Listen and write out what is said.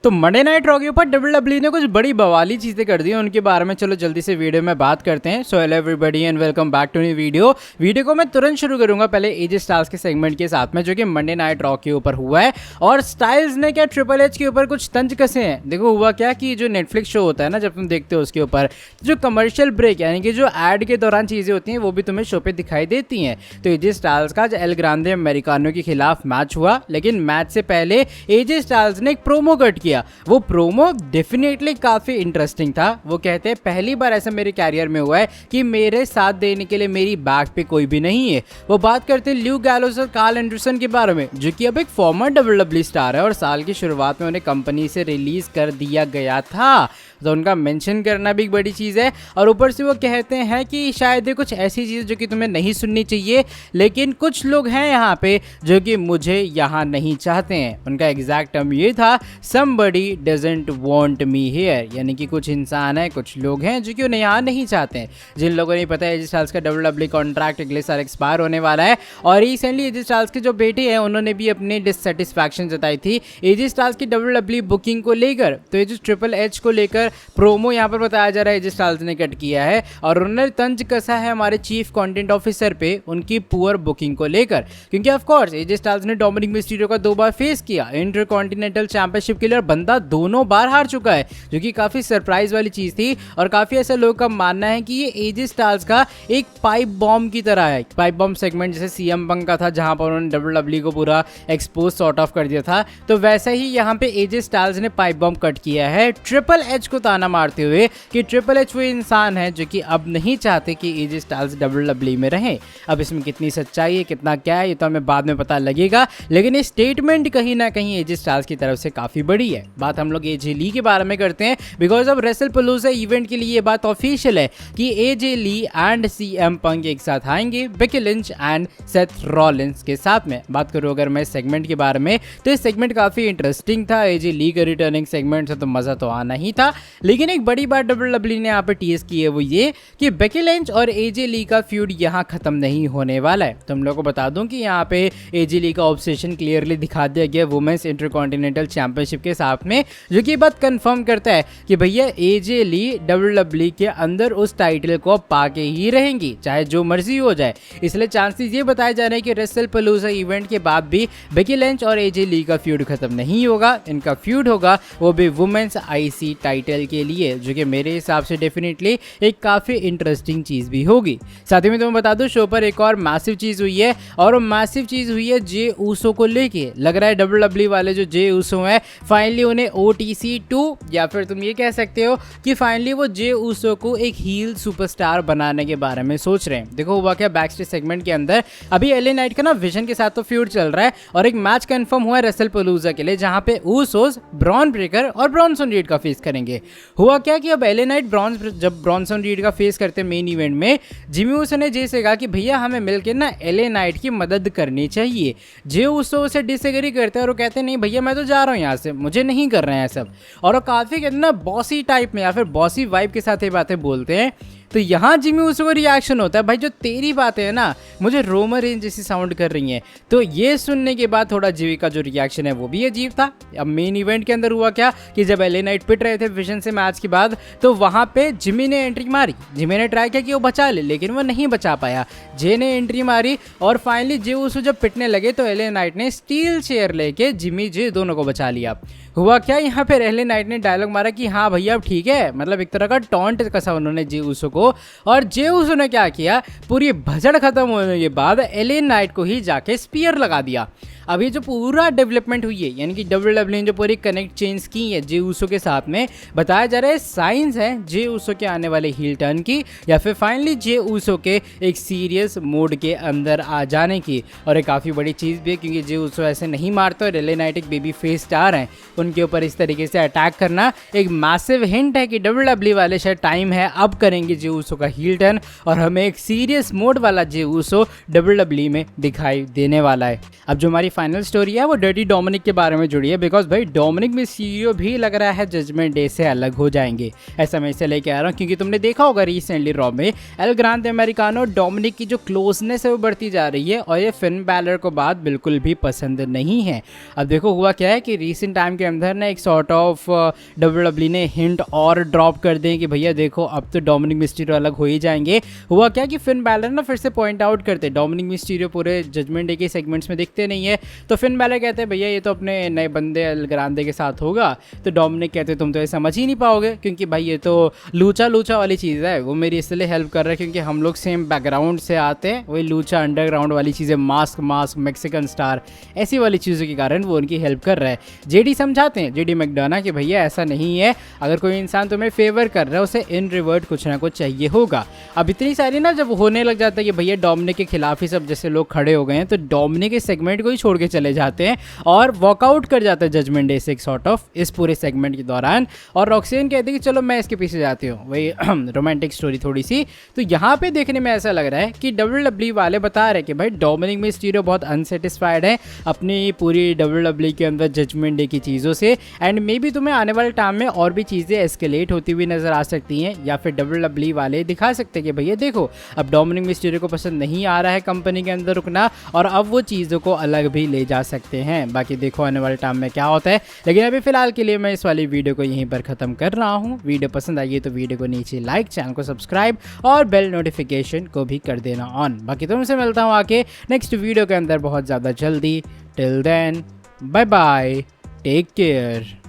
तो Monday night raw के ऊपर डब्ल्यूडब्ल्यूई ने कुछ बड़ी बवाली चीज़ें कर दी हैं, उनके बारे में चलो जल्दी से वीडियो में बात करते हैं। So hello everybody and welcome back to new video को मैं तुरंत शुरू करूंगा पहले एजे स्टाइल्स के सेगमेंट के साथ में, जो कि मंडे नाइट रॉ के ऊपर हुआ है। और स्टाइल्स ने क्या ट्रिपल एच के ऊपर कुछ तंज कसे हैं। देखो हुआ क्या कि जो नेटफ्लिक्स शो होता है ना, जब तुम देखते हो उसके ऊपर जो कमर्शियल ब्रेक यानी कि जो एड के दौरान चीज़ें होती हैं वो भी तुम्हें शो पे दिखाई देती हैं। तो एजे स्टाइल्स का एल ग्रांडे अमेरिकानो के खिलाफ मैच हुआ, लेकिन मैच से पहले एजे स्टाइल्स ने एक प्रोमो कट किया। वो प्रोमो डेफिनेटली काफी इंटरेस्टिंग था। वो कहते हैं पहली बार ऐसा मेरे कैरियर में हुआ है कि मेरे साथ देने के लिए मेरी बैक पे कोई भी नहीं है। वो बात करते हैं ल्यू गैलोस और कार्ल एंडरसन के बारे में, जो कि अब एक फॉर्मर डब्ल्यूडब्ल्यूई स्टार है और साल की शुरुआत में उन्हें कंपनी से रिलीज कर दिया गया था। तो उनका मेंशन करना भी एक बड़ी चीज़ है। और ऊपर से वो कहते हैं कि शायद ये कुछ ऐसी चीज़ जो कि तुम्हें नहीं सुननी चाहिए, लेकिन कुछ लोग हैं यहाँ पे जो कि मुझे यहाँ नहीं चाहते हैं। उनका एग्जैक्ट टर्म ये था, somebody doesn't want me here, यानी कि कुछ इंसान है, कुछ लोग हैं जो कि उन्हें यहाँ नहीं चाहते हैं। जिन लोगों ने पता है एजे स्टाइल्स का डब्ल्यूडब्ल्यूई कॉन्ट्रैक्ट अगले साल एक्सपायर होने वाला है। और रिसेंटली एजे स्टाइल्स के जो बेटे हैं उन्होंने भी अपनी डिससेटिस्फैक्शन जताई थी एजे स्टाइल्स की डब्ल्यूडब्ल्यूई बुकिंग को लेकर। तो ये जो ट्रिपल एच को लेकर प्रोमो यहाँ पर बताया जा रहा है एजे स्टाइल्स ने कट किया है और उन्होंने तंज कसा है हमारे चीफ कंटेंट ऑफिसर पे उनकी पुअर बुकिंग को लेकर, क्योंकि ऑफ कोर्स एजे स्टाइल्स ने डोमिनिक मिस्टीरियो का 2 बार फेस किया इंटरकॉन्टिनेंटल चैंपियनशिप के लिए और बंदा दोनों बार हार चुका है, जो कि काफी सरप्राइज वाली चीज थी। और काफी ऐसे लोगों का मानना है कि ये एजे स्टाइल्स का एक पाइप बॉम्ब की तरह है। पाइप बॉम्ब सेगमेंट जैसे सीएम पंक का था जहां पर उन्होंने डब्ल्यूडब्ल्यूई को पूरा एक्सपोज सॉर्ट ऑफ कर दिया था, तो वैसा ही यहाँ पे एजे स्टाइल्स ने पाइप बॉम्ब कट किया है ट्रिपल एच को ताना मारते हुए कि ट्रिपल एच वो इंसान है जो कि अब नहीं चाहते कि एजे स्टाइल्स डब्ल्यूडब्ल्यूई में रहें। अब इसमें कितनी सच्चाई है कितना क्या है ये तो हमें बाद में पता लगेगा, लेकिन ये स्टेटमेंट कहीं ना कहीं एजे स्टाइल्स की तरफ से काफी बड़ी है। बात हम लोग एजे ली के बारे में करते हैं, बिकॉज अब रेसलपलूज़ा इवेंट के लिए ये बात ऑफिशियल है कि एजे ली एंड सीएम पंक एक साथ आएंगे Becky Lynch and Seth Rollins के साथ में। बात करूं अगर मैं सेगमेंट के बारे में, तो इस सेगमेंट काफी इंटरेस्टिंग था। एजे ली का रिटर्निंग सेगमेंट से तो मजा तो आना ही था, लेकिन एक बड़ी बात डब्ल्यूडब्ल्यूई ने यहाँ पे टीएस की है वो ये कि बेकी लिंच और एजे ली का फ्यूड यहाँ खत्म नहीं होने वाला है। तुम लोगों को बता दूं कि यहाँ पे एजे ली का ऑब्सेशन क्लियरली दिखा दिया गया वुमेन्स इंटरकॉन्टिनेंटल चैंपियनशिप के साथ में, जो कि बात कंफर्म करता है कि भैया एजे ली डब्ल्यूडब्ल्यूई के अंदर उस टाइटल को पाके ही रहेंगी चाहे जो मर्जी हो जाए। इसलिए चांसेस ये बताए जा रहे हैं कि रेसलपलूज़ा इवेंट के बाद भी बेकी लिंच और एजे ली का फ्यूड खत्म नहीं होगा। इनका फ्यूड होगा वो भी वुमेन्स आईसी टाइटल के लिए, जो कि मेरे हिसाब से डेफिनेटली एक काफी इंटरेस्टिंग चीज भी होगी। साथ ही में तुम्हें बता दूं शो पर एक और मैसिव चीज हुई है, और वो मैसिव चीज हुई है जे ऊसो को लेके। लग रहा है डब्ल्यूडब्ल्यूई वाले जो जे ऊसो हैं फाइनली उन्हें ओटीसी 2 या फिर तुम ये कह सकते हो कि फाइनली वो जे ऊसो को एक हील सुपरस्टार बनाने के बारे में सोच रहे हैं। देखो हुआ क्या, बैकस्टेज सेगमेंट के अंदर अभी एलए नाइट का ना विजन के साथ तो फ्यूड चल रहा है और एक मैच कंफर्म हुआ है रेसलपलूज़ा के लिए जहां पे ऊसोस ब्रॉन ब्रेकर और ब्रॉनसन रीड का फेस करेंगे। हुआ क्या कि अब एलए नाइट जब ब्रॉनसन रीड का फेस करते मेन इवेंट में, जिमी ऊसो ने जे से कहा कि भैया हमें मिलकर ना एलए नाइट की मदद करनी चाहिए। जे ऊसो से डिसएग्री करते हैं और वो कहते हैं नहीं भैया मैं तो जा रहा हूँ यहाँ से, मुझे नहीं कर रहे हैं सब। और वो काफी कहते ना बॉसी टाइप में या फिर बॉसी वाइब के साथ ये बातें बोलते हैं। तो यहाँ जिमी ऊसो को रिएक्शन होता है भाई जो तेरी बातें है ना मुझे रोमन रेंज जैसी साउंड कर रही हैं। तो ये सुनने के बाद थोड़ा जिमी का जो रिएक्शन है वो भी अजीब था। अब मेन इवेंट के अंदर हुआ क्या कि जब एलए नाइट पिट रहे थे विजन से मैच के बाद, तो वहाँ पे जिमी ने एंट्री मारी। जिमी ने ट्राई किया कि वो बचा ले, लेकिन वो नहीं बचा पाया। जे ने एंट्री मारी और फाइनली जे ऊसो जब पिटने लगे तो एलए नाइट ने स्टील चेयर लेके जिमी जे दोनों को बचा लिया। हुआ क्या यहाँ पे एलए नाइट ने डायलॉग मारा कि हाँ भैया अब ठीक है, मतलब एक तरह का टॉन्ट कसा उन्होंने जे ऊसो को। और जे ऊसो ने क्या किया, पूरी भसड़ खत्म होने के बाद एलए नाइट को ही जाके स्पीयर लगा दिया। अब ये जो पूरा डेवलपमेंट हुई है यानी कि डब्ल्यूडब्ल्यूई ने जो पूरी कनेक्ट चेंज की है जे ऊसो के साथ में, बताया जा रहा है साइंस है जे ऊसो के आने वाले हील टर्न की या फिर फाइनली जे ऊसो के एक सीरियस मोड के अंदर आ जाने की। और ये काफ़ी बड़ी चीज़ भी है क्योंकि जे ऊसो ऐसे नहीं मारते और एलए नाइट एक बेबी फेस स्टार हैं, उनके ऊपर इस तरीके से अटैक करना एक मैसिव हिंट है कि डब्ल्यूडब्ल्यूई वाले शायद टाइम है अब करेंगे जे ऊसो का हील टर्न और हमें एक सीरियस मोड वाला जे ऊसो डब्ल्यूडब्ल्यूई में दिखाई देने वाला है। अब जो हमारी फाइनल स्टोरी है वो डर्टी डोमिनिक के बारे में जुड़ी है, बिकॉज भाई डोमिनिक मिस्टीरियो भी लग रहा है जजमेंट डे से अलग हो जाएंगे। ऐसा मैं इसे लेके आ रहा हूँ क्योंकि तुमने देखा होगा रिसेंटली रॉ में एल ग्रांडे अमेरिकानो डोमिनिक की जो क्लोजनेस है वो बढ़ती जा रही है और ये फिन बैलर को बात बिल्कुल भी पसंद नहीं है। अब देखो हुआ क्या है कि रिसेंट टाइम के अंदर ना एक सॉर्ट ऑफ डब्ल्यूडब्ल्यूई ने हिंट और ड्रॉप कर दें कि भैया देखो अब तो डोमिनिक मिस्टीरियो अलग हो ही जाएंगे। हुआ क्या कि फिन बैलर ना फिर से पॉइंट आउट करते डोमिनिक मिस्टीरियो पूरे जजमेंट डे के सेगमेंट्स में दिखते नहीं है, तो फिन बैलर कहते हैं भैया ये तो अपने नए बंदे एल ग्रांडे के साथ होगा। तो डोमिनिक कहते तुम तो ये समझ ही नहीं पाओगे क्योंकि भाई ये तो लूचा वाली चीज़ है, वो मेरी इसलिए हेल्प कर रहा है क्योंकि हम लोग सेम बैकग्राउंड से आते हैं, वही लूचा अंडरग्राउंड वाली चीज़ें, मास्क मैक्सिकन स्टार, ऐसी वाली चीज़ों के कारण वो उनकी हेल्प कर रहा है। जेडी समझाते हैं, जेडी मैकडोना कि भैया ऐसा नहीं है, अगर कोई इंसान तुम्हें फेवर कर रहा है उसे इन रिवर्ट कुछ ना कुछ चाहिए होगा। अब इतनी सारी ना जब होने लग जाता है कि भैया डोमिनिक के खिलाफ ही सब जैसे लोग खड़े हो गए हैं, तो डोमिनिक इस सेगमेंट को ही छोड़ के चले जाते हैं और वॉकआउट कर जाता है जजमेंट डे से एक सॉर्ट ऑफ इस पूरे सेगमेंट के दौरान। और रॉक्सेन कहती है कि चलो मैं इसके पीछे जाती हूँ, वही रोमांटिक स्टोरी थोड़ी सी। तो यहाँ पे देखने में ऐसा लग रहा है कि डब्ल्यूडब्ल्यूई वाले बता रहे हैं कि भाई डोमिनिक मिस्टीरियो बहुत अनसेटिस्फाइड है अपनी पूरी डब्ल्यूडब्ल्यूई के अंदर जजमेंट डे की चीज़ों से, एंड मे बी तुम्हें आने वाले टाइम में और भी चीज़ें एस्केलेट होती हुई नजर आ सकती हैं, या फिर डब्ल्यूडब्ल्यूई वाले दिखा सकते हैं कि भैया देखो अब डोमिनिक मिस्टीरियो को पसंद नहीं आ रहा है कंपनी के अंदर रुकना और अब वो चीज़ों को अलग भी ले जा सकते हैं। बाकी देखो आने वाले टाइम में क्या होता है, लेकिन अभी फिलहाल के लिए मैं इस वाली वीडियो को यहीं पर ख़त्म कर रहा हूँ। वीडियो पसंद आई है तो वीडियो को नीचे लाइक, चैनल को सब्सक्राइब और बेल नोटिफिकेशन को भी कर देना ऑन। बाकी तुमसे मिलता हूँ आके नेक्स्ट वीडियो के अंदर बहुत ज़्यादा जल्दी। Till then bye bye, take care.